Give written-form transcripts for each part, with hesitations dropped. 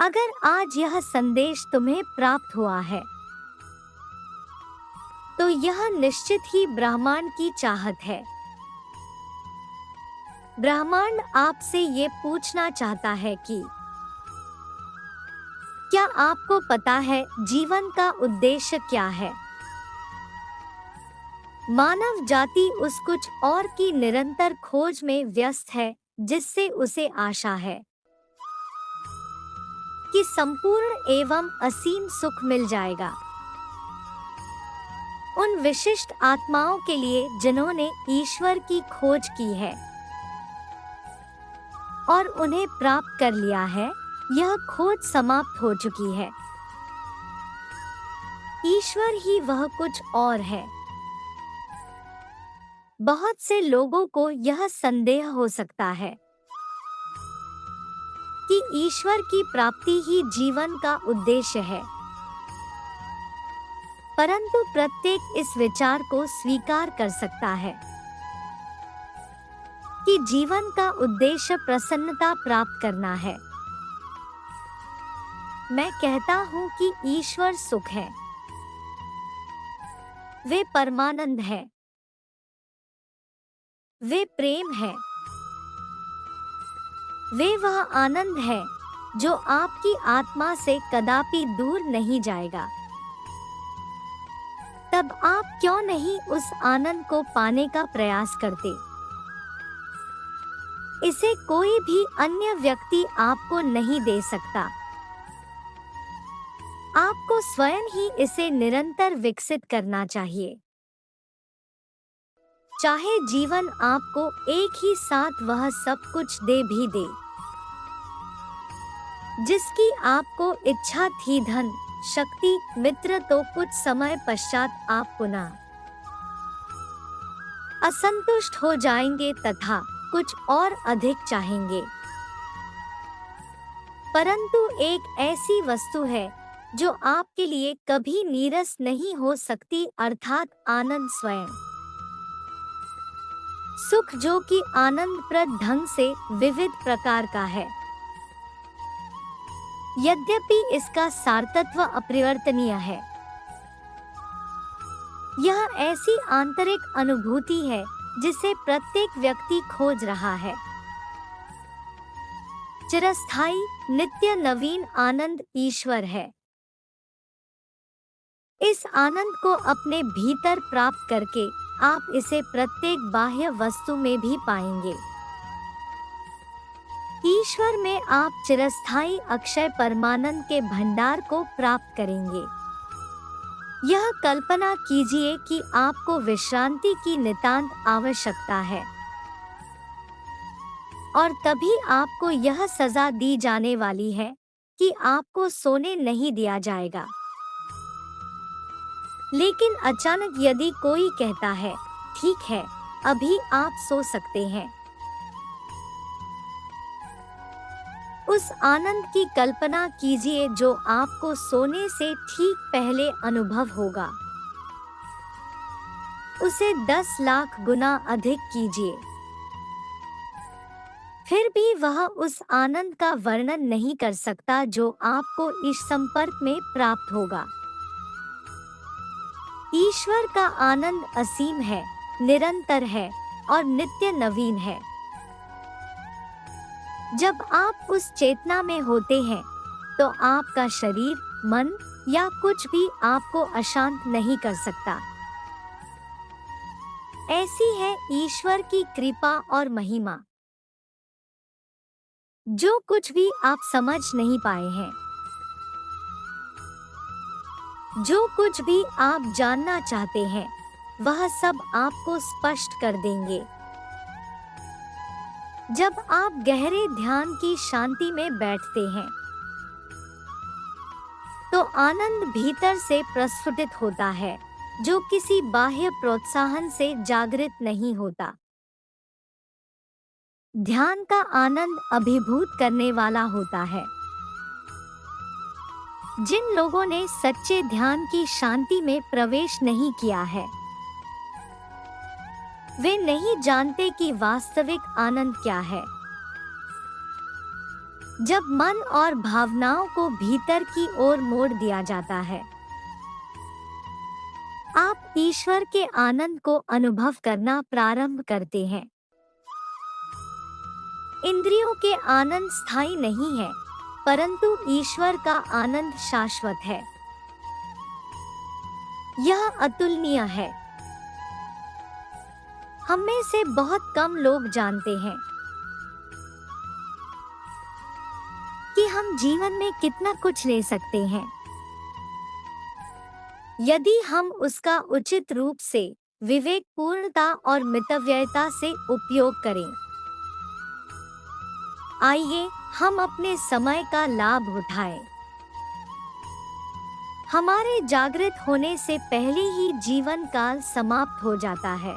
अगर आज यह संदेश तुम्हें प्राप्त हुआ है तो यह निश्चित ही ब्रह्मांड की चाहत है। ब्रह्मांड आपसे ये पूछना चाहता है कि क्या आपको पता है जीवन का उद्देश्य क्या है? मानव जाति उस कुछ और की निरंतर खोज में व्यस्त है जिससे उसे आशा है कि संपूर्ण एवं असीम सुख मिल जाएगा। उन विशिष्ट आत्माओं के लिए जिन्होंने ईश्वर की खोज की है और उन्हें प्राप्त कर लिया है, यह खोज समाप्त हो चुकी है। ईश्वर ही वह कुछ और है। बहुत से लोगों को यह संदेह हो सकता है कि ईश्वर की प्राप्ति ही जीवन का उद्देश्य है, परंतु प्रत्येक इस विचार को स्वीकार कर सकता है कि जीवन का उद्देश्य प्रसन्नता प्राप्त करना है। मैं कहता हूँ कि ईश्वर सुख है, वे परमानंद है, वे प्रेम है, वे वह आनंद है जो आपकी आत्मा से कदापि दूर नहीं जाएगा। तब आप क्यों नहीं उस आनंद को पाने का प्रयास करते? इसे कोई भी अन्य व्यक्ति आपको नहीं दे सकता। आपको स्वयं ही इसे निरंतर विकसित करना चाहिए। चाहे जीवन आपको एक ही साथ वह सब कुछ दे भी दे जिसकी आपको इच्छा थी, धन, शक्ति, मित्र, तो कुछ समय पश्चात आप पुनः असंतुष्ट हो जाएंगे तथा कुछ और अधिक चाहेंगे। परंतु एक ऐसी वस्तु है जो आपके लिए कभी नीरस नहीं हो सकती, अर्थात आनंद स्वयं। सुख जो कि आनंदप्रद ढंग से विविध प्रकार का है, यद्यपि इसका सारतत्व अपरिवर्तनीय है। यह ऐसी आंतरिक अनुभूति है जिसे प्रत्येक व्यक्ति खोज रहा है। चिरस्थायी, नित्य नवीन आनंद ईश्वर है। इस आनंद को अपने भीतर प्राप्त करके आप इसे प्रत्येक बाह्य वस्तु में भी पाएंगे। ईश्वर में आप चिरस्थायी अक्षय परमानंद के भंडार को प्राप्त करेंगे। यह कल्पना कीजिए कि आपको विश्रांति की नितांत आवश्यकता है और तभी आपको यह सजा दी जाने वाली है कि आपको सोने नहीं दिया जाएगा। लेकिन अचानक यदि कोई कहता है, ठीक है, अभी आप सो सकते हैं, उस आनंद की कल्पना कीजिए जो आपको सोने से ठीक पहले अनुभव होगा। उसे 10 लाख गुना अधिक कीजिए, फिर भी वह उस आनंद का वर्णन नहीं कर सकता जो आपको इस संपर्क में प्राप्त होगा। ईश्वर का आनंद असीम है, निरंतर है और नित्य नवीन है। जब आप उस चेतना में होते हैं तो आपका शरीर, मन या कुछ भी आपको अशांत नहीं कर सकता। ऐसी है ईश्वर की कृपा और महिमा। जो कुछ भी आप समझ नहीं पाए हैं, जो कुछ भी आप जानना चाहते हैं, वह सब आपको स्पष्ट कर देंगे। जब आप गहरे ध्यान की शांति में बैठते हैं तो आनंद भीतर से प्रस्फुटित होता है जो किसी बाह्य प्रोत्साहन से जागृत नहीं होता। ध्यान का आनंद अभिभूत करने वाला होता है। जिन लोगों ने सच्चे ध्यान की शांति में प्रवेश नहीं किया है, वे नहीं जानते कि वास्तविक आनंद क्या है। जब मन और भावनाओं को भीतर की ओर मोड़ दिया जाता है, आप ईश्वर के आनंद को अनुभव करना प्रारंभ करते हैं। इंद्रियों के आनंद स्थायी नहीं है, परंतु ईश्वर का आनंद शाश्वत है। यह अतुलनीय है। हम में से बहुत कम लोग जानते हैं कि हम जीवन में कितना कुछ ले सकते हैं, यदि हम उसका उचित रूप से, विवेकपूर्णता और मितव्ययता से उपयोग करें। आइए हम अपने समय का लाभ उठाएं। हमारे जागृत होने से पहले ही जीवन काल समाप्त हो जाता है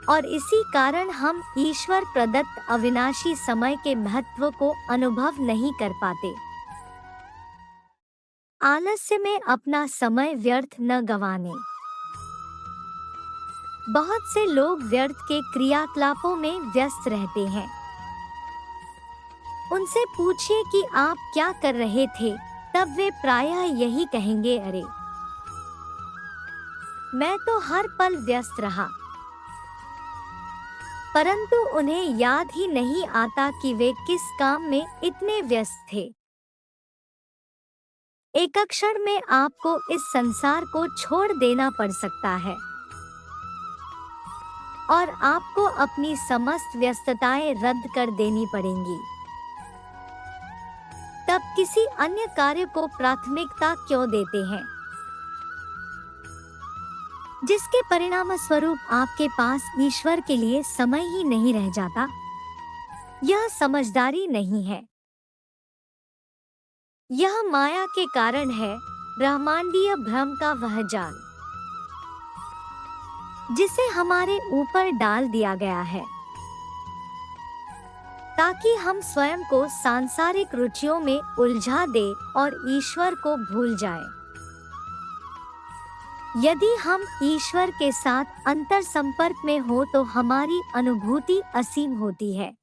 और इसी कारण हम ईश्वर प्रदत्त अविनाशी समय के महत्व को अनुभव नहीं कर पाते। आलस्य में अपना समय व्यर्थ न गंवाने। बहुत से लोग व्यर्थ के क्रियाकलापों में व्यस्त रहते हैं। उनसे पूछिए कि आप क्या कर रहे थे, तब वे प्रायः यही कहेंगे, अरे मैं तो हर पल व्यस्त रहा। परंतु उन्हें याद ही नहीं आता कि वे किस काम में इतने व्यस्त थे। एक क्षण में आपको इस संसार को छोड़ देना पड़ सकता है और आपको अपनी समस्त व्यस्तताएं रद्द कर देनी पड़ेंगी। तब किसी अन्य कार्य को प्राथमिकता क्यों देते हैं, जिसके परिणाम स्वरूप आपके पास ईश्वर के लिए समय ही नहीं रह जाता? यह समझदारी नहीं है। यह माया के कारण है, ब्रह्मांडीय भ्रम का वह जाल जिसे हमारे ऊपर डाल दिया गया है ताकि हम स्वयं को सांसारिक रुचियों में उलझा दे और ईश्वर को भूल जाएं। यदि हम ईश्वर के साथ अंतर संपर्क में हो तो हमारी अनुभूति असीम होती है,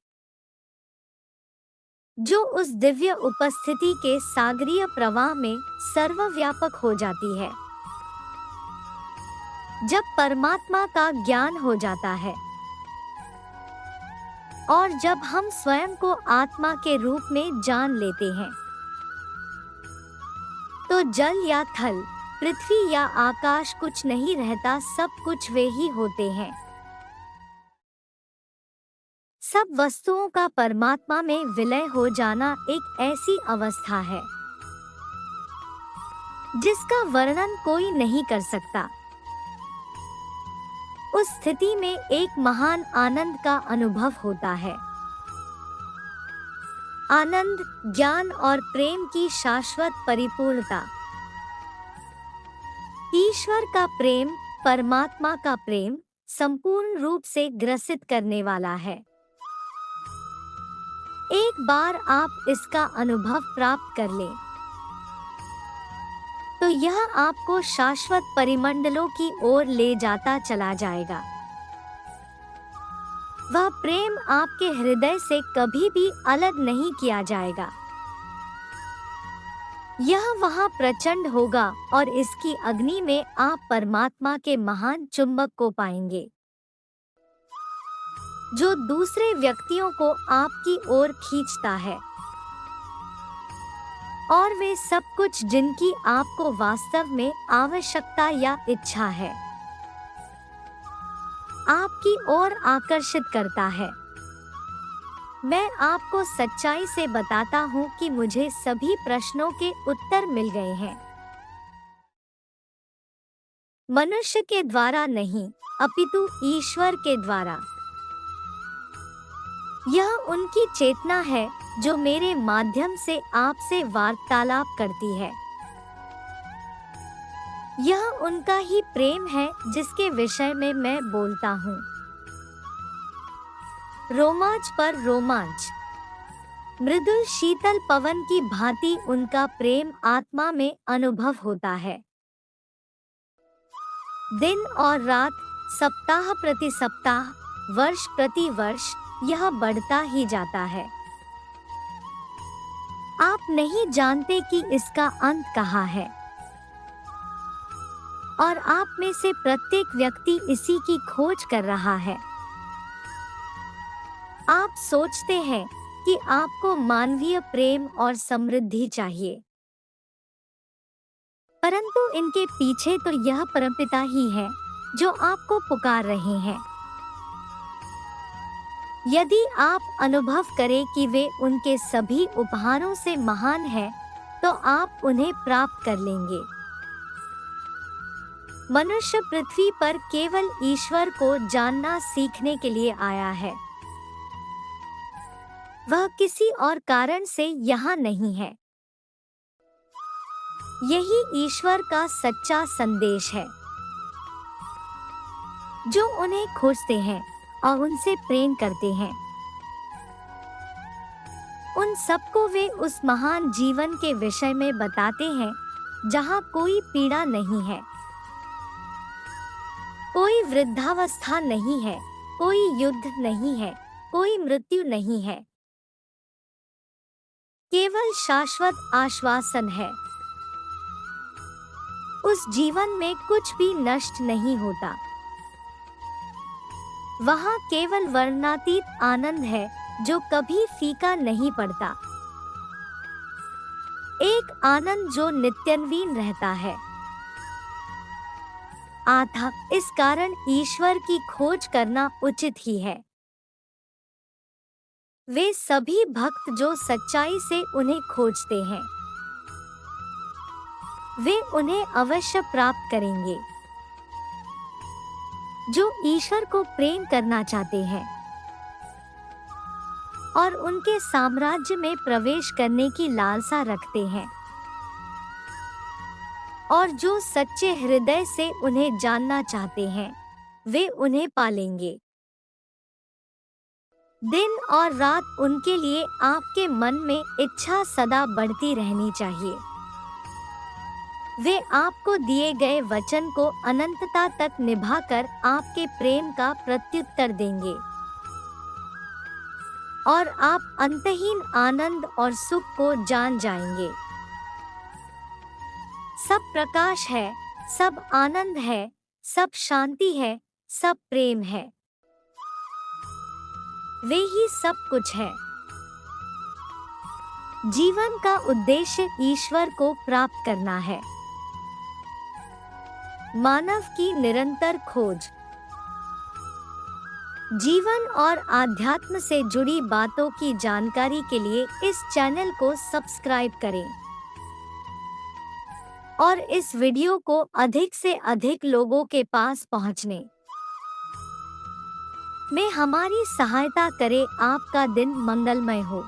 जो उस दिव्य उपस्थिति के सागरीय प्रवाह में सर्वव्यापक हो जाती है। जब परमात्मा का ज्ञान हो जाता है और जब हम स्वयं को आत्मा के रूप में जान लेते हैं, तो जल या थल, पृथ्वी या आकाश कुछ नहीं रहता, सब कुछ वे ही होते हैं। सब वस्तुओं का परमात्मा में विलय हो जाना एक ऐसी अवस्था है जिसका वर्णन कोई नहीं कर सकता। उस स्थिति में एक महान आनंद का अनुभव होता है। आनंद, ज्ञान और प्रेम की शाश्वत परिपूर्णता। ईश्वर का प्रेम, परमात्मा का प्रेम संपूर्ण रूप से ग्रसित करने वाला है। एक बार आप इसका अनुभव प्राप्त कर लें तो यह आपको शाश्वत परिमंडलों की ओर ले जाता चला जाएगा। वह प्रेम आपके हृदय से कभी भी अलग नहीं किया जाएगा। यह वहां प्रचंड होगा और इसकी अग्नि में आप परमात्मा के महान चुंबक को पाएंगे, जो दूसरे व्यक्तियों को आपकी ओर खींचता है और वे सब कुछ जिनकी आपको वास्तव में आवश्यकता या इच्छा है, आपकी ओर आकर्षित करता है। मैं आपको सच्चाई से बताता हूँ कि मुझे सभी प्रश्नों के उत्तर मिल गए हैं। मनुष्य के द्वारा नहीं, अपितु ईश्वर के द्वारा। यह उनकी चेतना है जो मेरे माध्यम से आपसे वार्तालाप करती है। यह उनका ही प्रेम है जिसके विषय में मैं बोलता हूँ। रोमांच पर रोमांच, मृदुल शीतल पवन की भांति उनका प्रेम आत्मा में अनुभव होता है। दिन और रात, सप्ताह प्रति सप्ताह, वर्ष प्रति वर्ष यह बढ़ता ही जाता है। आप नहीं जानते कि इसका अंत कहाँ है, और आप में से प्रत्येक व्यक्ति इसी की खोज कर रहा है। आप सोचते हैं कि आपको मानवीय प्रेम और समृद्धि चाहिए, परंतु इनके पीछे तो यह परमपिता ही है जो आपको पुकार रहे हैं। यदि आप अनुभव करें कि वे उनके सभी उपहारों से महान हैं, तो आप उन्हें प्राप्त कर लेंगे। मनुष्य पृथ्वी पर केवल ईश्वर को जानना सीखने के लिए आया है। वह किसी और कारण से यहाँ नहीं है। यही ईश्वर का सच्चा संदेश है, जो उन्हें खोजते हैं और उनसे प्रेम करते हैं। उन सबको वे उस महान जीवन के विषय में बताते हैं जहाँ कोई पीड़ा नहीं है, कोई वृद्धावस्था नहीं है, कोई युद्ध नहीं है, कोई मृत्यु नहीं है। केवल शाश्वत आश्वासन है। उस जीवन में कुछ भी नष्ट नहीं होता। वहाँ केवल वर्णनातीत आनंद है जो कभी फीका नहीं पड़ता। एक आनंद जो नित्यनवीन रहता है। इस कारण ईश्वर की खोज करना उचित ही है। वे सभी भक्त जो सच्चाई से उन्हें खोजते हैं, वे उन्हें अवश्य प्राप्त करेंगे। जो ईश्वर को प्रेम करना चाहते हैं और उनके साम्राज्य में प्रवेश करने की लालसा रखते हैं, और जो सच्चे हृदय से उन्हें जानना चाहते हैं, वे उन्हें पालेंगे। दिन और रात उनके लिए आपके मन में इच्छा सदा बढ़ती रहनी चाहिए। वे आपको दिए गए वचन को अनंतता तक निभाकर आपके प्रेम का प्रत्युत्तर देंगे, और आप अंतहीन आनंद और सुख को जान जाएंगे। सब प्रकाश है, सब आनंद है, सब शांति है, सब प्रेम है। वे ही सब कुछ है। जीवन का उद्देश्य ईश्वर को प्राप्त करना है। मानव की निरंतर खोज। जीवन और आध्यात्म से जुड़ी बातों की जानकारी के लिए इस चैनल को सब्सक्राइब करें और इस वीडियो को अधिक से अधिक लोगों के पास पहुंचने में हमारी सहायता करें। आपका दिन मंगलमय हो।